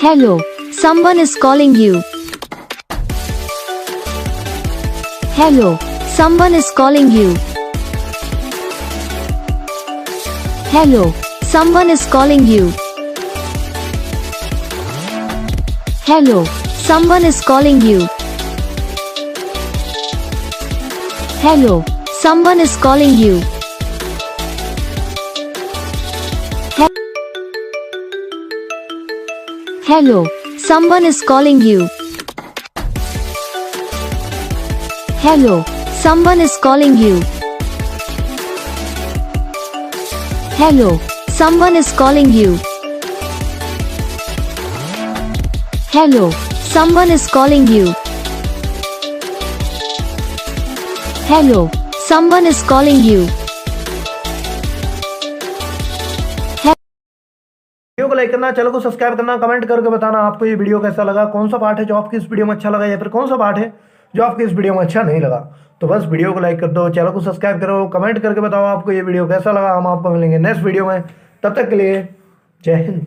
Hello, someone is calling you. Hello, someone is calling you. Hello, someone is calling you. Hello, someone is calling you. Hello, someone is calling you. Hello, someone is calling you. Hello, someone is calling you. Hello, someone is calling you. Hello, someone is calling you. Hello, someone is calling you. Video को like करना, channel को subscribe करना, comment करके बताना आपको ये video कैसा लगा, कौन सा पार्ट है जो आपकी इस वीडियो में अच्छा लगा या फिर कौन सा पार्ट है जो आपकी इस वीडियो में अच्छा नहीं लगा। तो बस वीडियो को लाइक कर दो, चैनल को सब्सक्राइब करो, कमेंट करके बताओ आपको ये वीडियो कैसा लगा। हम आपको मिलेंगे नेक्स्ट वीडियो में, तब तक के लिए जय हिंद।